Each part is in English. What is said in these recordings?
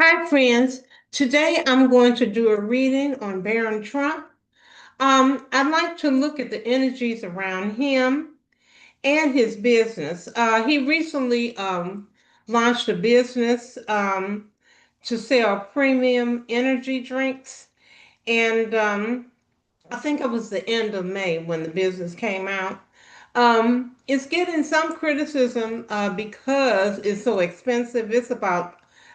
Hi, friends. Today I'm going to do a reading on Barron Trump. I'd like to look at the energies around him and his business. He recently launched a business to sell premium energy drinks, and I think it was the end of May when the business came out. It's getting some criticism because it's so expensive.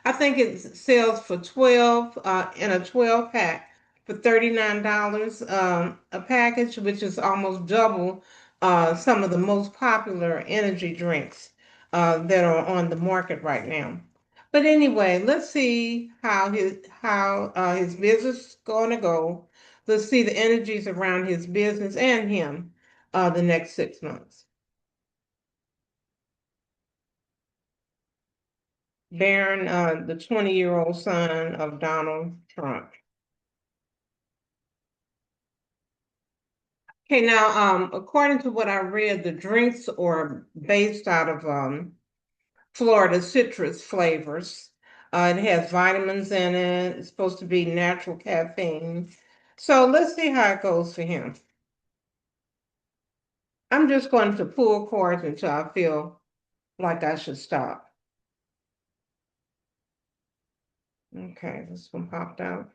I think it sells for 12 in a 12 pack for $39 a package, which is almost double some of the most popular energy drinks that are on the market right now. But anyway, let's see how his business is going to go. Let's see the energies around his business and him the next 6 months. Barron, the 20-year-old son of Donald Trump. Okay, now, according to what I read, the drinks are based out of Florida citrus flavors. It has vitamins in it. It's supposed to be natural caffeine. So let's see how it goes for him. I'm just going to pull cards until I feel like I should stop. Okay, this one popped out.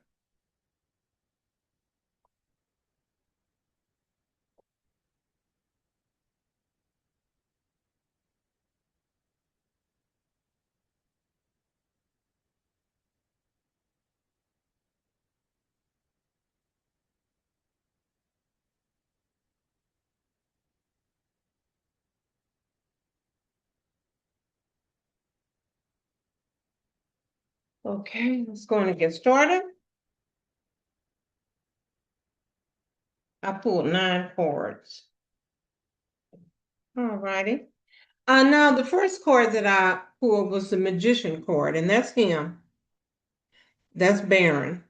Okay, let's go and get started. I pulled 9 cards. All righty. Now the first card that I pulled was the Magician card, and that's him. That's Barron.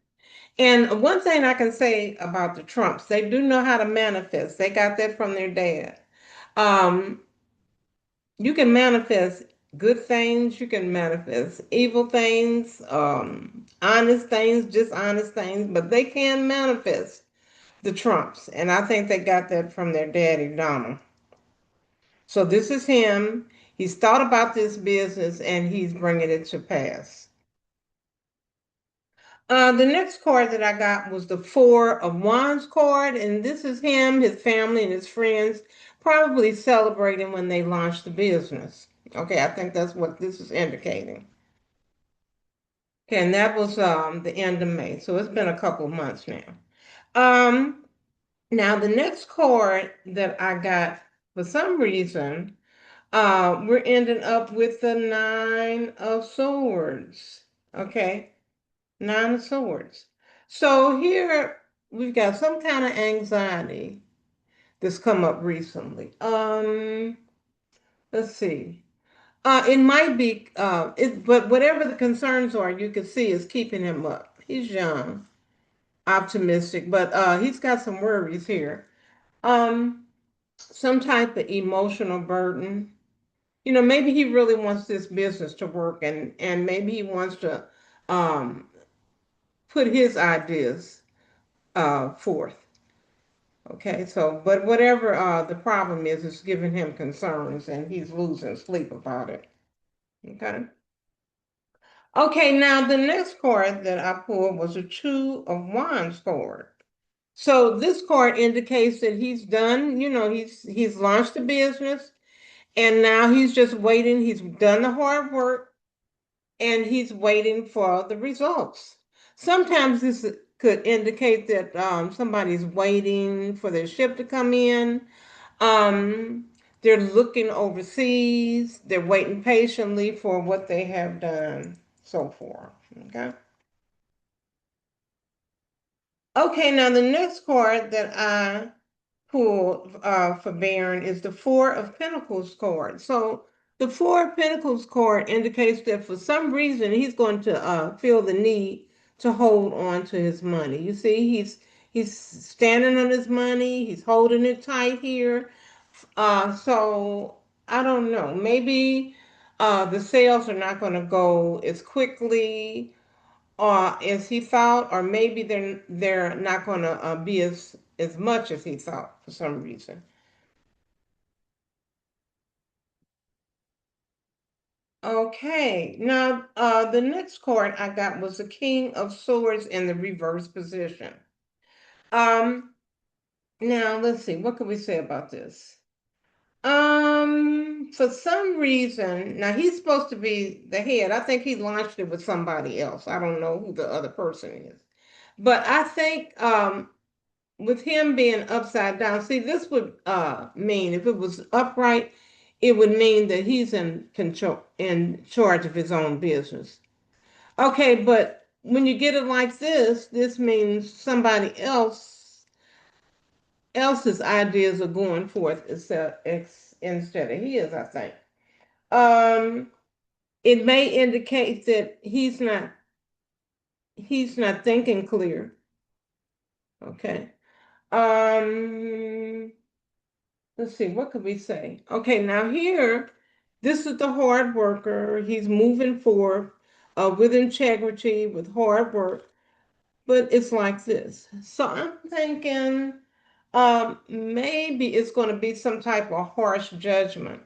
And one thing I can say about the Trumps, they do know how to manifest. They got that from their dad. Um, you can manifest good things, you can manifest evil things, honest things, dishonest things, but they can manifest the Trumps. And I think they got that from their daddy, Donald. So this is him. He's thought about this business and he's bringing it to pass. The next card that I got was the Four of Wands card, and this is him, his family, and his friends probably celebrating when they launched the business. Okay, I think that's what this is indicating. Okay, and that was the end of May, so it's been a couple of months now. Um, Now the next card that I got for some reason, we're ending up with the Nine of Swords. Okay, Nine of Swords. So here we've got some kind of anxiety that's come up recently. Let's see. It might be but whatever the concerns are, you can see is keeping him up. He's young, optimistic, but he's got some worries here. Um, some type of emotional burden. Maybe he really wants this business to work and maybe he wants to um put his ideas forth. Okay, so but whatever the problem is, it's giving him concerns and he's losing sleep about it. Okay. Okay, now the next card that I pulled was a Two of Wands card. So this card indicates that he's done, he's launched the business and now he's just waiting. He's done the hard work and he's waiting for the results. Sometimes this could indicate that somebody's waiting for their ship to come in. Um, they're looking overseas. They're waiting patiently for what they have done so far. Okay. Okay, now the next card that I pulled for Baron is the Four of Pentacles card. So the Four of Pentacles card indicates that for some reason he's going to feel the need to hold on to his money. You see, he's standing on his money. He's holding it tight here. So I don't know. Maybe the sales are not going to go as quickly, as he thought, or maybe they're not going to be as much as he thought for some reason. Okay, now the next card I got was the King of Swords in the reverse position. Um, Now let's see, what can we say about this? For some reason, now he's supposed to be the head. I think he launched it with somebody else. I don't know who the other person is. But I think with him being upside down, see, this would mean if it was upright, it would mean that he's in control, in charge of his own business. Okay, but when you get it like this means somebody else's ideas are going forth instead of his, I think. Um, it may indicate that he's not thinking clear. Okay. Um, let's see, what could we say? Okay, now here, this is the hard worker. He's moving forward with integrity, with hard work, but it's like this. So I'm thinking maybe it's going to be some type of harsh judgment,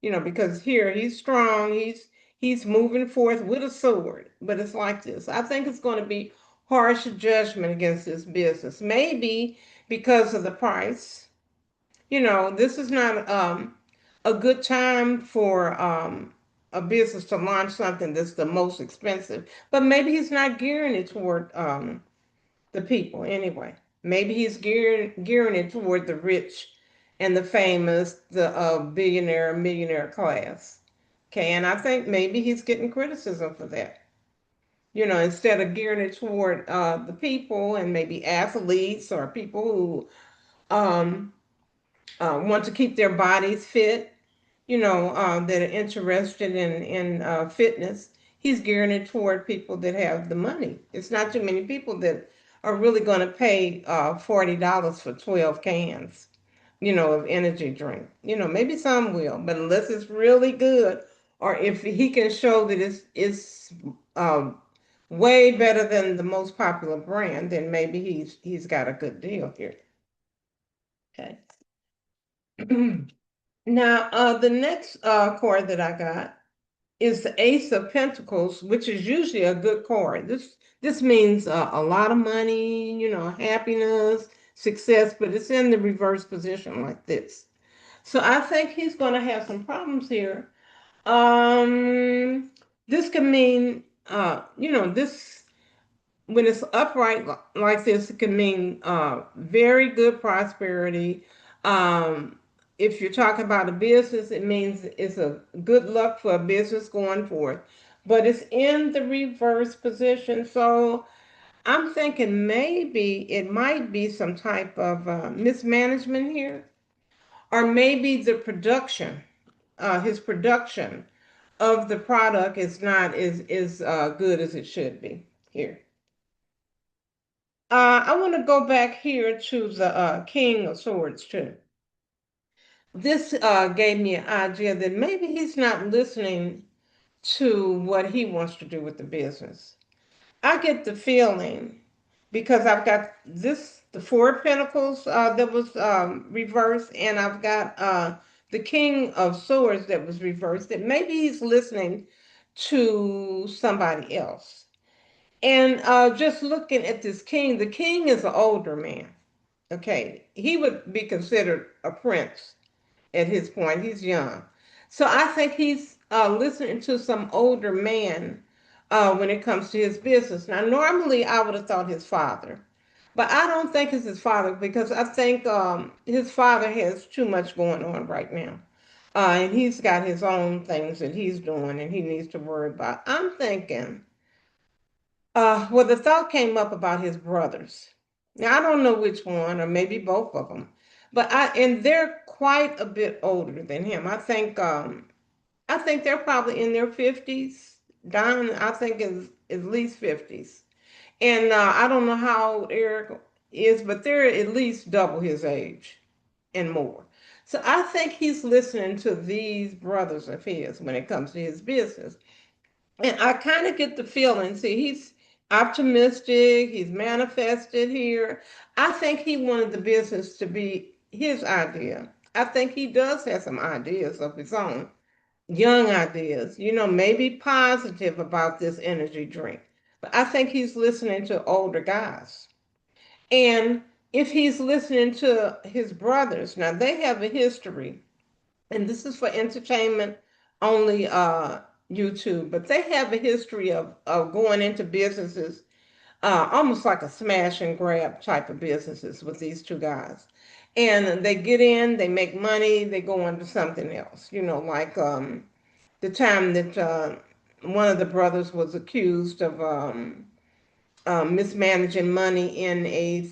because here he's strong, he's moving forth with a sword, but it's like this. I think it's going to be harsh judgment against this business. Maybe because of the price. This is not a good time for a business to launch something that's the most expensive. But maybe he's not gearing it toward the people anyway. Maybe he's gearing it toward the rich and the famous, the billionaire, millionaire class. Okay, and I think maybe he's getting criticism for that. Instead of gearing it toward the people and maybe athletes or people who want to keep their bodies fit, that are interested in fitness. He's gearing it toward people that have the money. It's not too many people that are really going to pay $40 for 12 cans, of energy drink. Maybe some will, but unless it's really good, or if he can show that it's um, way better than the most popular brand, then maybe he's got a good deal here. Okay. Now, the next card that I got is the Ace of Pentacles, which is usually a good card. This means a lot of money, happiness, success, but it's in the reverse position like this. So I think he's going to have some problems here. Um, this can mean, this when it's upright like this, it can mean very good prosperity. Um, if you're talking about a business, it means it's a good luck for a business going forth. But it's in the reverse position, so I'm thinking maybe it might be some type of mismanagement here, or maybe the production, his production of the product is not as good as it should be here. I want to go back here to the King of Swords too. This gave me an idea that maybe he's not listening to what he wants to do with the business. I get the feeling because I've got the Four of Pentacles that was reversed, and I've got the King of Swords that was reversed, that maybe he's listening to somebody else. And just looking at this king, the king is an older man. Okay, he would be considered a prince at his point. He's young. So I think he's listening to some older man when it comes to his business. Now, normally I would have thought his father, but I don't think it's his father because I think his father has too much going on right now. And he's got his own things that he's doing and he needs to worry about. I'm thinking well, the thought came up about his brothers. Now, I don't know which one, or maybe both of them, and they're quite a bit older than him. I think they're probably in their 50s. Don, I think, is at least 50s. And I don't know how old Eric is, but they're at least double his age and more. So I think he's listening to these brothers of his when it comes to his business. And I kind of get the feeling, see, he's optimistic, he's manifested here. I think he wanted the business to be his idea. I think he does have some ideas of his own, young ideas, maybe positive about this energy drink. But I think he's listening to older guys. And if he's listening to his brothers, now they have a history, and this is for entertainment only YouTube, but they have a history of going into businesses, almost like a smash and grab type of businesses with these two guys. And they get in, they make money, they go on to something else, like the time that one of the brothers was accused of mismanaging money in a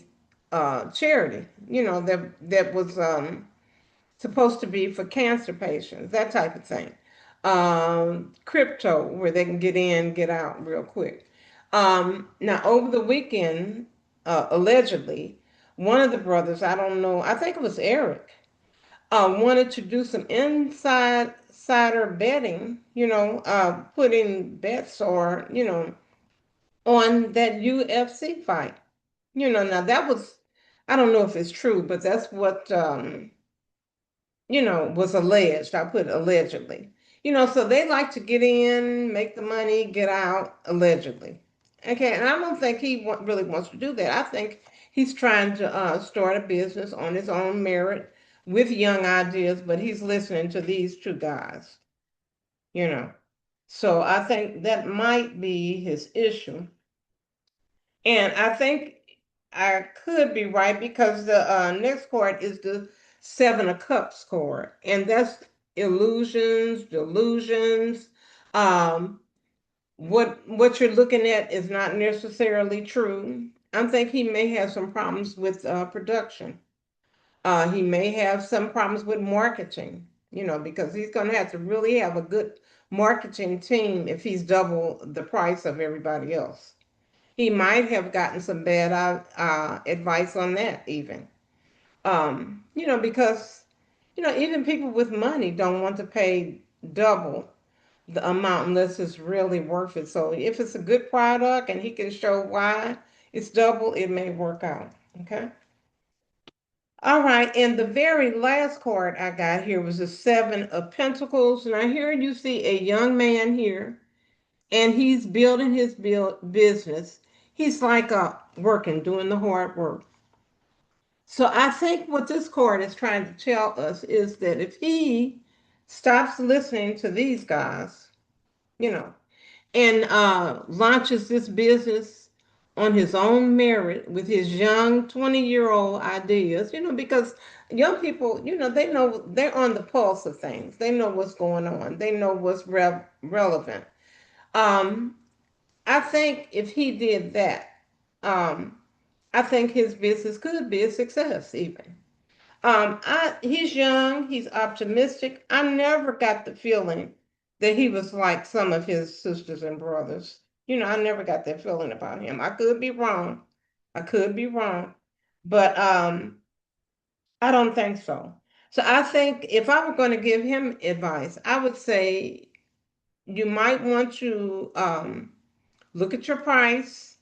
charity, that was supposed to be for cancer patients, that type of thing. Crypto, where they can get in, get out real quick. Now, over the weekend, allegedly, one of the brothers, I don't know, I think it was Eric, wanted to do some insider betting, putting bets or, on that UFC fight. Now that was, I don't know if it's true, but that's what, was alleged. I put allegedly. So they like to get in, make the money, get out, allegedly. Okay, and I don't think he really wants to do that. I think he's trying to start a business on his own merit with young ideas, but he's listening to these two guys, you know. So I think that might be his issue. And I think I could be right because the next card is the Seven of Cups card, and that's illusions, delusions. Um, what you're looking at is not necessarily true. I think he may have some problems with production. He may have some problems with marketing, because he's going to have to really have a good marketing team if he's double the price of everybody else. He might have gotten some bad advice on that, even. Because, even people with money don't want to pay double the amount unless it's really worth it. So if it's a good product and he can show why it's double, it may work out. Okay. All right. And the very last card I got here was the Seven of Pentacles. Now, here you see a young man here and he's building his business. He's like working, doing the hard work. So I think what this card is trying to tell us is that if he stops listening to these guys, you know, and launches this business on his own merit with his young 20-year-old ideas, because young people, they know they're on the pulse of things. They know what's going on. They know what's relevant. Um, I think if he did that, um, I think his business could be a success even. He's young, he's optimistic. I never got the feeling that he was like some of his sisters and brothers. I never got that feeling about him. I could be wrong. I could be wrong. But I don't think so. So I think if I were going to give him advice, I would say you might want to look at your price.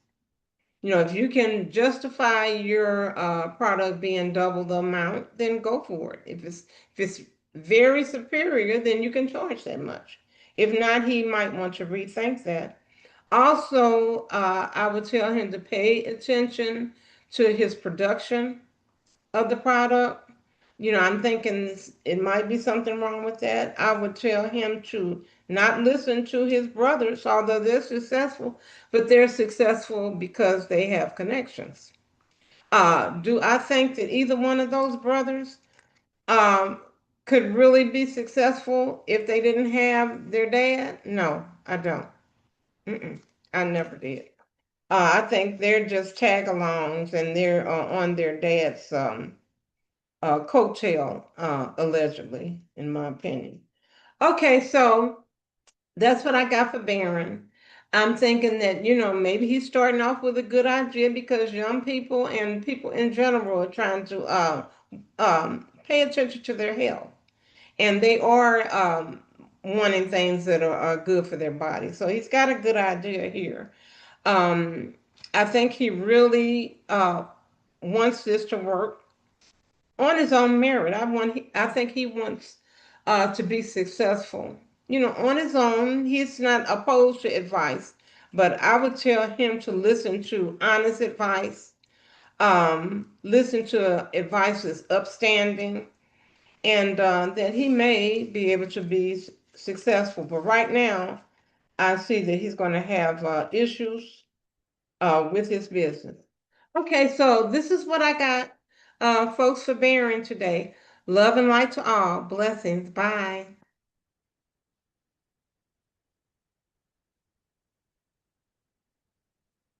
If you can justify your product being double the amount, then go for it. If it's very superior, then you can charge that much. If not, he might want to rethink that. Also, I would tell him to pay attention to his production of the product. I'm thinking it might be something wrong with that. I would tell him to not listen to his brothers, although they're successful, but they're successful because they have connections. Do I think that either one of those brothers um, could really be successful if they didn't have their dad? No, I don't. Mm-mm, I never did. I think they're just tag-alongs and they're on their dad's coattail, allegedly, in my opinion. Okay, so that's what I got for Barron. I'm thinking that, maybe he's starting off with a good idea because young people and people in general are trying to pay attention to their health. And they are wanting things that are good for their body. So he's got a good idea here. Um, I think he really wants this to work on his own merit. I think he wants to be successful. You know, on his own, he's not opposed to advice, but I would tell him to listen to honest advice, listen to advice that's upstanding, and that he may be able to be successful. But right now, I see that he's going to have issues with his business. Okay, so this is what I got, folks, for Barron today. Love and light to all. Blessings. Bye.